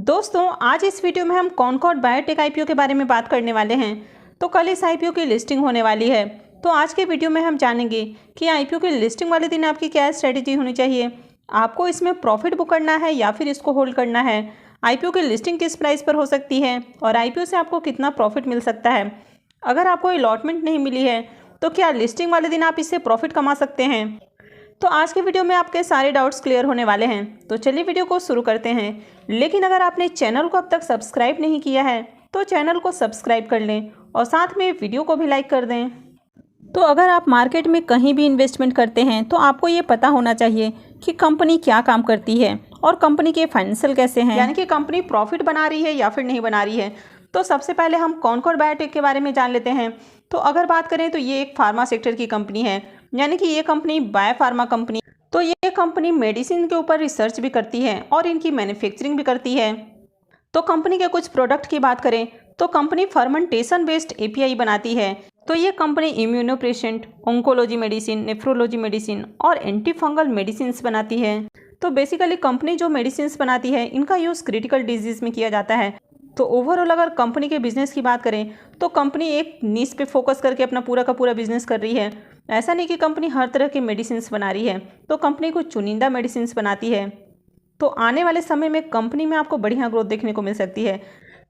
दोस्तों आज इस वीडियो में हम कॉनकॉर्ड बायोटेक आईपीओ के बारे में बात करने वाले हैं। तो कल इस आईपीओ की लिस्टिंग होने वाली है। तो आज के वीडियो में हम जानेंगे कि आईपीओ की लिस्टिंग वाले दिन आपकी क्या स्ट्रेटेजी होनी चाहिए। आपको इसमें प्रॉफिट बुक करना है या फिर इसको होल्ड करना है। आईपीओ की लिस्टिंग किस प्राइस पर हो सकती है और आईपीओ से आपको कितना प्रॉफिट मिल सकता है। अगर आपको अलॉटमेंट नहीं मिली है तो क्या लिस्टिंग वाले दिन आप इससे प्रॉफिट कमा सकते हैं। तो आज के वीडियो में आपके सारे डाउट्स क्लियर होने वाले हैं। तो चलिए वीडियो को शुरू करते हैं। लेकिन अगर आपने चैनल को अब तक सब्सक्राइब नहीं किया है तो चैनल को सब्सक्राइब कर लें और साथ में वीडियो को भी लाइक कर दें। तो अगर आप मार्केट में कहीं भी इन्वेस्टमेंट करते हैं तो आपको ये पता होना चाहिए कि कंपनी क्या काम करती है और कंपनी के फाइनेंशियल कैसे हैं, यानी कि कंपनी प्रॉफिट बना रही है या फिर नहीं बना रही है। तो सबसे पहले हम कॉनकॉर्ड बायोटेक के बारे में जान लेते हैं। तो अगर बात करें तो ये एक फार्मा सेक्टर की कंपनी है, यानी कि ये कंपनी बायोफार्मा कंपनी। तो ये कंपनी मेडिसिन के ऊपर रिसर्च भी करती है और इनकी मैन्युफैक्चरिंग भी करती है। तो कंपनी के कुछ प्रोडक्ट की बात करें तो कंपनी फर्मेंटेशन बेस्ड एपीआई बनाती है। तो ये company immunosuppressant, oncology medicine, nephrology medicine और एंटी फंगल मेडिसिन बनाती है। तो बेसिकली कंपनी जो मेडिसिन बनाती है इनका यूज़ क्रिटिकल डिजीज में किया जाता है। तो ओवरऑल अगर कंपनी के बिजनेस की बात करें तो कंपनी एक नीश पे फोकस करके अपना पूरा का पूरा बिजनेस कर रही है। ऐसा नहीं कि कंपनी हर तरह के मेडिसिन बना रही है, तो कंपनी कुछ चुनिंदा मेडिसिन बनाती है। तो आने वाले समय में कंपनी में आपको बढ़िया ग्रोथ देखने को मिल सकती है।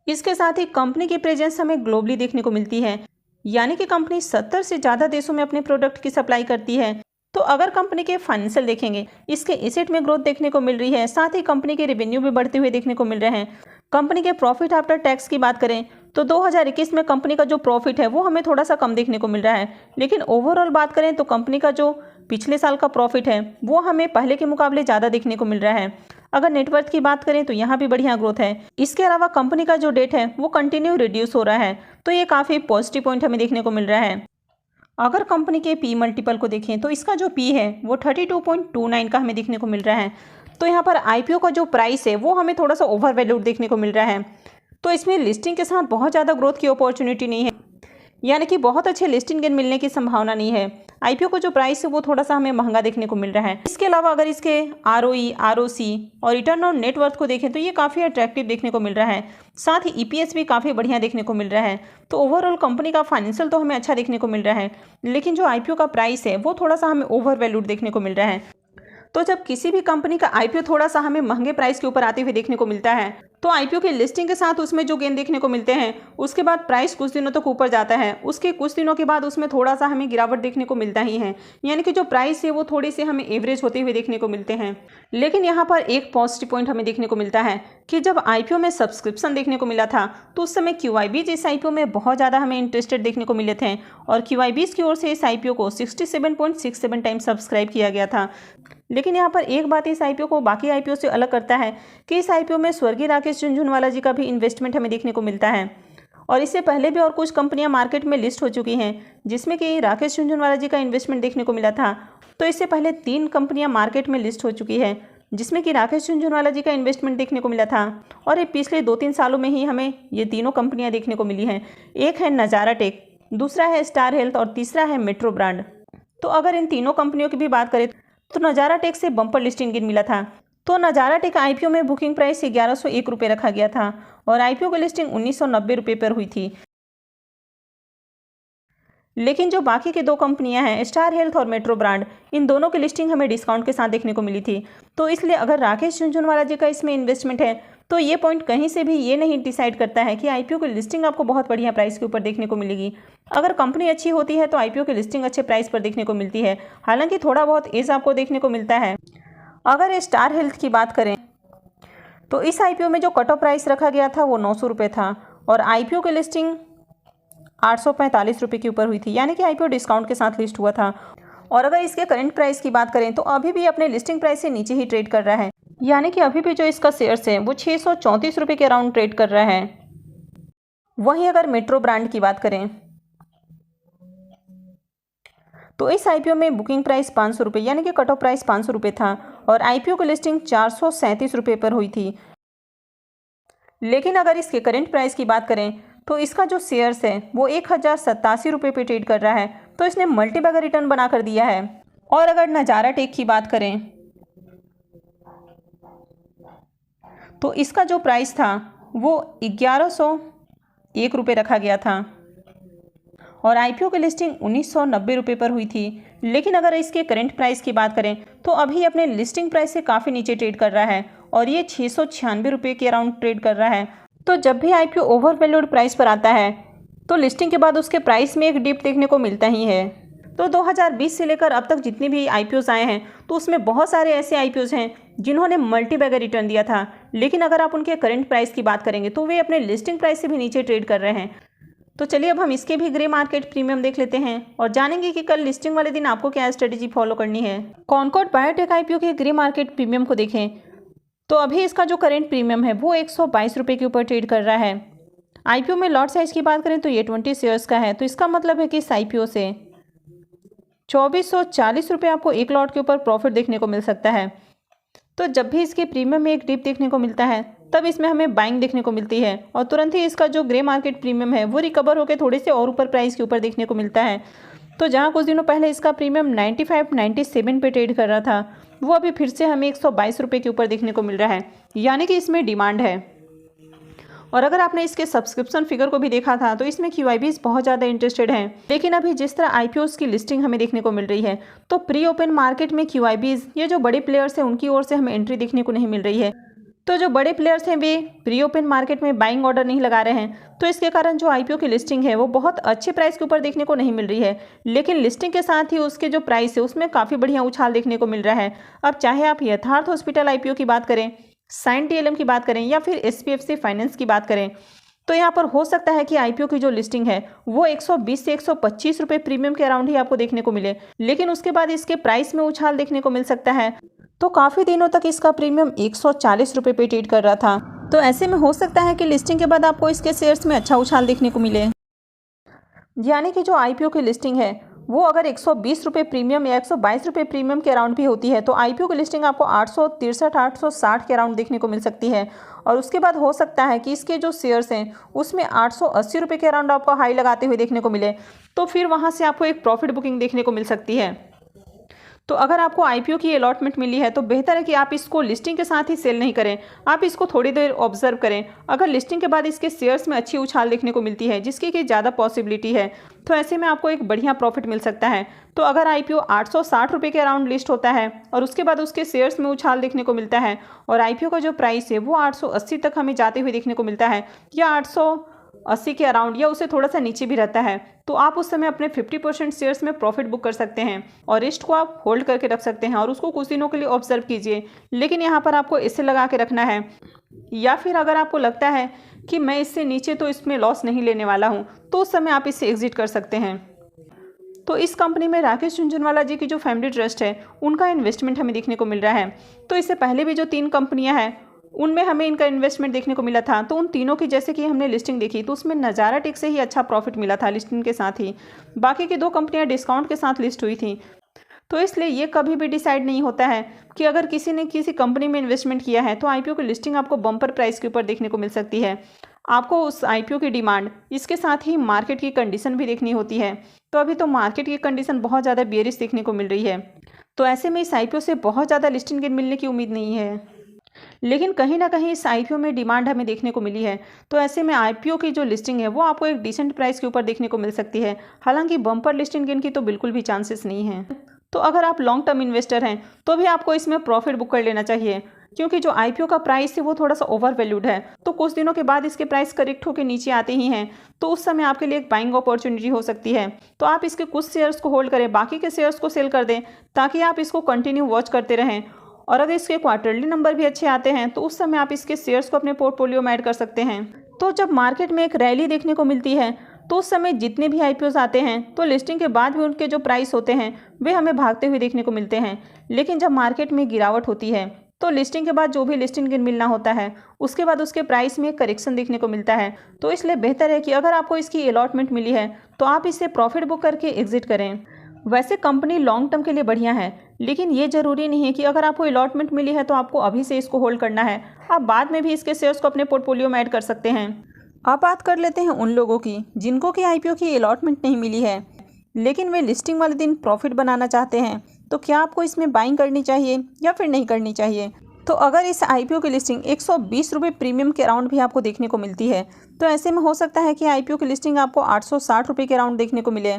इसके साथ ही कंपनी की प्रेजेंस हमें ग्लोबली देखने को मिलती है, यानी कि कंपनी 70 से ज़्यादा देशों में अपने प्रोडक्ट की सप्लाई करती है। तो अगर कंपनी के फाइनेंशियल देखेंगे, इसके एसेट में ग्रोथ देखने को मिल रही है, साथ ही कंपनी के रेवेन्यू भी बढ़ते हुए देखने को मिल रहे हैं। कंपनी के प्रॉफिट आफ्टर टैक्स की बात करें तो 2021 में कंपनी का जो प्रॉफिट है वो हमें थोड़ा सा कम देखने को मिल रहा है। लेकिन ओवरऑल बात करें तो कंपनी का जो पिछले साल का प्रॉफिट है वो हमें पहले के मुकाबले ज़्यादा देखने को मिल रहा है। अगर नेटवर्थ की बात करें तो यहाँ भी बढ़िया ग्रोथ है। इसके अलावा कंपनी का जो डेट है वो कंटिन्यू रिड्यूस हो रहा है, तो ये काफ़ी पॉजिटिव पॉइंट हमें देखने को मिल रहा है। अगर कंपनी के पी मल्टीपल को देखें तो इसका जो पी है वो 32.29 का हमें देखने को मिल रहा है। तो यहाँ पर आईपीओ का जो प्राइस है वो हमें थोड़ा सा ओवर वैल्यूड देखने को मिल रहा है। तो इसमें लिस्टिंग के साथ बहुत ज़्यादा ग्रोथ की अपॉर्चुनिटी नहीं है, यानी कि बहुत अच्छे लिस्टिंग गेन मिलने की संभावना नहीं है। आईपीओ का जो प्राइस है वो थोड़ा सा हमें महंगा देखने को मिल रहा है। इसके अलावा अगर इसके आरओई, आरओसी और रिटर्न ऑन नेटवर्थ को देखें तो ये काफ़ी अट्रैक्टिव देखने को मिल रहा है। साथ ही ईपीएस भी काफ़ी बढ़िया देखने को मिल रहा है। तो ओवरऑल कंपनी का फाइनेंशियल तो हमें अच्छा देखने को मिल रहा है, लेकिन जो आईपीओ का प्राइस है वो थोड़ा सा हमें ओवर वैल्यूड देखने को मिल रहा है। तो जब किसी भी कंपनी का आईपीओ थोड़ा सा हमें महंगे प्राइस के ऊपर आते हुए देखने को मिलता है तो आईपीओ की लिस्टिंग के साथ उसमें जो गेन देखने को मिलते हैं उसके बाद प्राइस कुछ दिनों तक ऊपर जाता है, उसके कुछ दिनों के बाद उसमें थोड़ा सा हमें गिरावट देखने को मिलता ही है, यानी कि जो प्राइस है वो थोड़ी से हमें एवरेज होते हुए देखने को मिलते हैं। लेकिन यहाँ पर एक पॉजिटिव पॉइंट हमें देखने को मिलता है कि जब आईपीओ में सब्सक्रिप्शन देखने को मिला था तो उस समय क्यूआईबी इस आईपीओ में बहुत ज़्यादा हमें इंटरेस्टेड देखने को मिले थे और क्यूआईबी की ओर से इस आईपीओ को 67.67 टाइम सब्सक्राइब किया गया था। लेकिन यहाँ पर एक बात इस आईपीओ को बाकी आईपीओ से अलग करता है कि इस आईपीओ में स्वर्गीय राकेश झुनझुनवाला जी का भी इन्वेस्टमेंट हमें देखने को मिलता है। और इससे पहले भी और कुछ कंपनियां मार्केट में लिस्ट हो चुकी हैं जिसमें कि राकेश झुनझुनवाला जी का इन्वेस्टमेंट देखने को मिला था। तो इससे पहले 3 कंपनियां मार्केट में लिस्ट हो चुकी है जिसमें कि राकेश झुनझुनवाला जी का इन्वेस्टमेंट देखने को मिला था। और ये पिछले 2-3 सालों में ही हमें ये तीनों कंपनियाँ देखने को मिली हैं। एक है नजारा टेक, दूसरा है स्टार हेल्थ और तीसरा है मेट्रो ब्रांड। तो अगर इन तीनों कंपनियों की भी बात करें तो नजारा टेक से बम्पर लिस्टिंग गेन मिला था। तो नजारा टेक आईपीओ में बुकिंग प्राइस 1101 रुपये रखा गया था और आईपीओ की लिस्टिंग 1990 रुपये पर हुई थी। लेकिन जो बाकी के 2 कंपनियां हैं स्टार हेल्थ और मेट्रो ब्रांड, इन दोनों की लिस्टिंग हमें डिस्काउंट के साथ देखने को मिली थी। तो इसलिए अगर राकेश झुनझुनवाला जी का इसमें इन्वेस्टमेंट है तो ये पॉइंट कहीं से भी ये नहीं डिसाइड करता है कि आईपीओ की लिस्टिंग आपको बहुत बढ़िया प्राइस के ऊपर देखने को मिलेगी। अगर कंपनी अच्छी होती है तो आईपीओ की लिस्टिंग अच्छे प्राइस पर देखने को मिलती है, हालांकि थोड़ा बहुत एज आपको देखने को मिलता है। अगर स्टार हेल्थ की बात करें तो इस आईपीओ में जो कट ऑफ प्राइस रखा गया था वो 900 रुपये था और आईपीओ की लिस्टिंग 845 रुपये के ऊपर हुई थी, यानी कि आईपीओ डिस्काउंट के साथ लिस्ट हुआ था। और अगर इसके करंट प्राइस की बात करें तो अभी भी अपने लिस्टिंग प्राइस से नीचे ही ट्रेड कर रहा है, यानी कि अभी भी जो इसका शेयर्स है वो 634 रुपये के अराउंड ट्रेड कर रहा है। वहीं अगर मेट्रो ब्रांड की बात करें तो इस आईपीओ में बुकिंग प्राइस 500 रुपये, यानी कि कट ऑफ प्राइस 500 रुपये था और आईपीओ की लिस्टिंग 437 रुपये पर हुई थी। लेकिन अगर इसके करंट प्राइस की बात करें तो इसका जो शेयर्स है वो 1087 रुपये पे ट्रेड कर रहा है, तो इसने मल्टी बैगर रिटर्न बना कर दिया है। और अगर नजारा टेक की बात करें तो इसका जो प्राइस था वो 1101 रुपये रखा गया था और आईपीओ की लिस्टिंग 1990 रुपये पर हुई थी। लेकिन अगर इसके करंट प्राइस की बात करें तो अभी अपने लिस्टिंग प्राइस से काफ़ी नीचे ट्रेड कर रहा है और ये 696 रुपये के अराउंड ट्रेड कर रहा है। तो जब भी आईपीओ ओवर वैल्यूड प्राइस पर आता है तो लिस्टिंग के बाद उसके प्राइस में एक डिप देखने को मिलता ही है। तो 2020 से लेकर अब तक जितने भी आईपीओस आए हैं तो उसमें बहुत सारे ऐसे आईपीओस हैं जिन्होंने मल्टी बैगर रिटर्न दिया था, लेकिन अगर आप उनके करंट प्राइस की बात करेंगे तो वे अपने लिस्टिंग प्राइस से भी नीचे ट्रेड कर रहे हैं। तो चलिए अब हम इसके भी ग्रे मार्केट प्रीमियम देख लेते हैं और जानेंगे कि कल लिस्टिंग वाले दिन आपको क्या स्ट्रेटेजी फॉलो करनी है। कॉनकॉर्ड बायोटेक आईपीओ के ग्रे मार्केट प्रीमियम को देखें तो अभी इसका जो करंट प्रीमियम है वो 122 रुपये के ऊपर ट्रेड कर रहा है। आईपीओ में लॉट साइज की बात करें तो ये 20 शेयर्स का है, तो इसका मतलब है कि इस आईपीओ से 2440 रुपये आपको एक लॉट के ऊपर प्रॉफिट देखने को मिल सकता है। तो जब भी इसके प्रीमियम में एक डिप देखने को मिलता है तब इसमें हमें बाइंग देखने को मिलती है और तुरंत ही इसका जो ग्रे मार्केट प्रीमियम है वो रिकवर होकर थोड़े से और ऊपर प्राइस के ऊपर देखने को मिलता है। तो जहां कुछ दिनों पहले इसका प्रीमियम 95-97 पे ट्रेड कर रहा था वो अभी फिर से हमें 122 रुपये के ऊपर देखने को मिल रहा है, यानी कि इसमें डिमांड है। और अगर आपने इसके सब्सक्रिप्शन फिगर को भी देखा था तो इसमें QIBs बहुत ज़्यादा इंटरेस्टेड हैं, लेकिन अभी जिस तरह आईपीओस की लिस्टिंग हमें देखने को मिल रही है तो प्री ओपन मार्केट में QIBs ये जो बड़े प्लेयर्स हैं उनकी ओर से हमें एंट्री देखने को नहीं मिल रही है। तो जो बड़े प्लेयर्स हैं वे प्री ओपन मार्केट में बाइंग ऑर्डर नहीं लगा रहे हैं, तो इसके कारण जो आईपीओ की लिस्टिंग है वो बहुत अच्छे प्राइस के ऊपर देखने को नहीं मिल रही है, लेकिन लिस्टिंग के साथ ही उसके जो प्राइस है उसमें काफ़ी बढ़िया उछाल देखने को मिल रहा है। अब चाहे आप यथार्थ हॉस्पिटल आईपीओ की बात करें, साइन TLM की बात करें या फिर SPFC फाइनेंस की बात करें, तो यहाँ पर हो सकता है कि आईपीओ की जो लिस्टिंग है वो 120 से 125 रुपये प्रीमियम के अराउंड ही आपको देखने को मिले, लेकिन उसके बाद इसके प्राइस में उछाल देखने को मिल सकता है। तो काफ़ी दिनों तक इसका प्रीमियम 140 रुपये पे ट्रेड कर रहा था, तो ऐसे में हो सकता है कि लिस्टिंग के बाद आपको इसके शेयर्स में अच्छा उछाल देखने को मिले। यानी कि जो आईपीओ की लिस्टिंग है वो अगर 120 रुपये प्रीमियम या 122 रुपये प्रीमियम के अराउंड भी होती है तो आईपीओ की लिस्टिंग आपको 863-860 के अराउंड देखने को मिल सकती है। और उसके बाद हो सकता है कि इसके जो शेयर्स हैं उसमें 880 रुपये के अराउंड आपको हाई लगाते हुए देखने को मिले, तो फिर वहाँ से आपको एक प्रॉफिट बुकिंग देखने को मिल सकती है। तो अगर आपको आईपीओ की अलॉटमेंट मिली है तो बेहतर है कि आप इसको लिस्टिंग के साथ ही सेल नहीं करें, आप इसको थोड़ी देर ऑब्जर्व करें। अगर लिस्टिंग के बाद इसके शेयर्स में अच्छी उछाल देखने को मिलती है जिसकी कि ज़्यादा पॉसिबिलिटी है तो ऐसे में आपको एक बढ़िया प्रॉफिट मिल सकता है। तो अगर आईपीओ 860 रुपये के अराउंड लिस्ट होता है और उसके बाद उसके शेयर्स में उछाल देखने को मिलता है और आईपीओ का जो प्राइस है वो 880 तक हमें जाते हुए देखने को मिलता है या 880 के अराउंड या उससे थोड़ा सा नीचे भी रहता है, तो आप उस समय अपने 50% शेयर्स में प्रॉफिट बुक कर सकते हैं और रेस्ट को आप होल्ड करके रख सकते हैं और उसको कुछ दिनों के लिए ऑब्जर्व कीजिए। लेकिन यहाँ पर आपको इसे लगा के रखना है, या फिर अगर आपको लगता है कि मैं इससे नीचे तो इसमें लॉस नहीं लेने वाला हूँ तो उस समय आप इससे एग्जिट कर सकते हैं। तो इस कंपनी में राकेश झुनझुनवाला जी की जो फैमिली ट्रस्ट है उनका इन्वेस्टमेंट हमें देखने को मिल रहा है। तो इससे पहले भी जो 3 कंपनियां हैं उनमें हमें इनका इन्वेस्टमेंट देखने को मिला था, तो उन तीनों की जैसे कि हमने लिस्टिंग देखी तो उसमें नज़ारा टेक से ही अच्छा प्रॉफिट मिला था लिस्टिंग के साथ ही, बाकी की 2 कंपनियां डिस्काउंट के साथ लिस्ट हुई थी। तो इसलिए ये कभी भी डिसाइड नहीं होता है कि अगर किसी ने किसी कंपनी में इन्वेस्टमेंट किया है तो आईपीओ की लिस्टिंग आपको बम्पर प्राइस के ऊपर देखने को मिल सकती है। आपको उस आईपीओ की डिमांड, इसके साथ ही मार्केट की कंडीशन भी देखनी होती है। तो अभी तो मार्केट की कंडीशन बहुत ज़्यादा बेयरिश देखने को मिल रही है, तो ऐसे में इस आईपीओ से बहुत ज़्यादा लिस्टिंग गेन मिलने की उम्मीद नहीं है। लेकिन कहीं ना कहीं इस आईपीओ में डिमांड हमें देखने को मिली है, तो ऐसे में आईपीओ की जो लिस्टिंग है वो आपको एक डिसेंट प्राइस के ऊपर देखने को मिल सकती है। हालांकि बम्पर लिस्टिंग गेन की तो बिल्कुल भी चांसेस नहीं है। तो अगर आप लॉन्ग टर्म इन्वेस्टर हैं तो भी आपको इसमें प्रॉफिट बुक कर लेना चाहिए, क्योंकि जो आईपीओ का प्राइस है वो थोड़ा सा ओवर वैल्यूड है। तो कुछ दिनों के बाद इसके प्राइस करेक्ट होकर नीचे आते ही हैं, तो उस समय आपके लिए एक बाइंग अपॉर्चुनिटी हो सकती है। तो आप इसके कुछ शेयर्स को होल्ड करें, बाकी के शेयर्स को सेल कर दें, ताकि आप इसको कंटिन्यू वॉच करते रहें। और अगर इसके क्वार्टरली नंबर भी अच्छे आते हैं तो उस समय आप इसके शेयर्स को अपने पोर्टफोलियो में ऐड कर सकते हैं। तो जब मार्केट में एक रैली देखने को मिलती है तो उस समय जितने भी आईपीओस आते हैं तो लिस्टिंग के बाद भी उनके जो प्राइस होते हैं वे हमें भागते हुए देखने को मिलते हैं। लेकिन जब मार्केट में गिरावट होती है तो लिस्टिंग के बाद जो भी लिस्टिंग गेन मिलना होता है उसके बाद उसके प्राइस में एक करेक्शन देखने को मिलता है। तो इसलिए बेहतर है कि अगर आपको इसकी अलॉटमेंट मिली है तो आप इससे प्रॉफिट बुक करके एग्जिट करें। वैसे कंपनी लॉन्ग टर्म के लिए बढ़िया है, लेकिन ये ज़रूरी नहीं है कि अगर आपको अलॉटमेंट मिली है तो आपको अभी से इसको होल्ड करना है। आप बाद में भी इसके शेयर्स को अपने पोर्टफोलियो में ऐड कर सकते हैं। अब बात कर लेते हैं उन लोगों की जिनको कि आईपीओ की अलॉटमेंट नहीं मिली है, लेकिन वे लिस्टिंग वाले दिन प्रॉफिट बनाना चाहते हैं। तो क्या आपको इसमें बाइंग करनी चाहिए या फिर नहीं करनी चाहिए? तो अगर इस आईपीओ की लिस्टिंग 120 रुपये प्रीमियम के अराउंड भी आपको देखने को मिलती है, तो ऐसे में हो सकता है कि आईपीओ की लिस्टिंग आपको 860 रुपये के अराउंड देखने को मिले,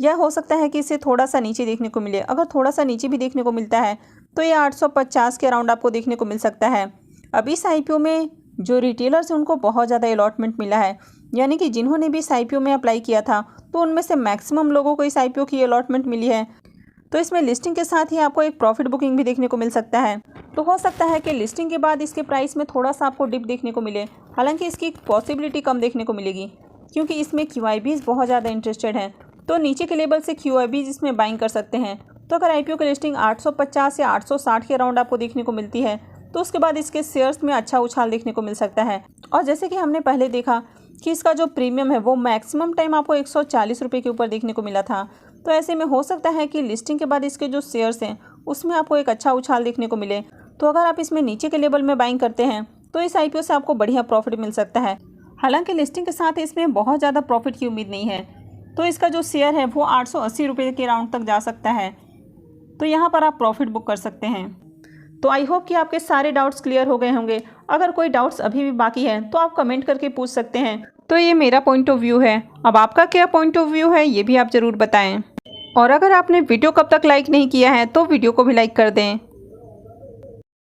या हो सकता है कि इसे थोड़ा सा नीचे देखने को मिले। अगर थोड़ा सा नीचे भी देखने को मिलता है तो ये 850 के अराउंड आपको देखने को मिल सकता है। अब इस आईपीओ में जो रिटेलर्स हैं उनको बहुत ज़्यादा अलॉटमेंट मिला है, यानी कि जिन्होंने भी इस आईपीओ में अप्लाई किया था तो उनमें से मैक्सिमम लोगों को इस आईपीओ की अलॉटमेंट मिली है। तो इसमें लिस्टिंग के साथ ही आपको एक प्रॉफिट बुकिंग भी देखने को मिल सकता है। तो हो सकता है कि लिस्टिंग के बाद इसके प्राइस में थोड़ा सा आपको डिप देखने को मिले, हालांकि इसकी पॉसिबिलिटी कम देखने को मिलेगी क्योंकि इसमें QIBs बहुत ज़्यादा इंटरेस्टेड हैं। तो नीचे के लेवल से QIBs इसमें बाइंग कर सकते हैं। तो अगर आईपीओ की लिस्टिंग 850 या 860 के अराउंड आपको देखने को मिलती है तो उसके बाद इसके शेयर्स में अच्छा उछाल देखने को मिल सकता है। और जैसे कि हमने पहले देखा कि इसका जो प्रीमियम है वो मैक्सिमम टाइम आपको 140 रुपये के ऊपर देखने को मिला था। तो ऐसे में हो सकता है कि लिस्टिंग के बाद इसके जो शेयर्स हैं उसमें आपको एक अच्छा उछाल देखने को मिले। तो अगर आप इसमें नीचे के लेवल में बाइंग करते हैं तो इस आईपीओ से आपको बढ़िया प्रॉफिट मिल सकता है। हालांकि लिस्टिंग के साथ इसमें बहुत ज़्यादा प्रॉफिट की उम्मीद नहीं है, तो इसका जो शेयर है वो 880 रुपये के राउंड तक जा सकता है। तो यहाँ पर आप प्रॉफिट बुक कर सकते हैं। तो आई होप कि आपके सारे डाउट्स क्लियर हो गए होंगे। अगर कोई डाउट्स अभी भी बाकी है तो आप कमेंट करके पूछ सकते हैं। तो ये मेरा पॉइंट ऑफ व्यू है, अब आपका क्या पॉइंट ऑफ व्यू है ये भी आप ज़रूर बताएं। और अगर आपने वीडियो कब तक लाइक नहीं किया है तो वीडियो को भी लाइक कर दें।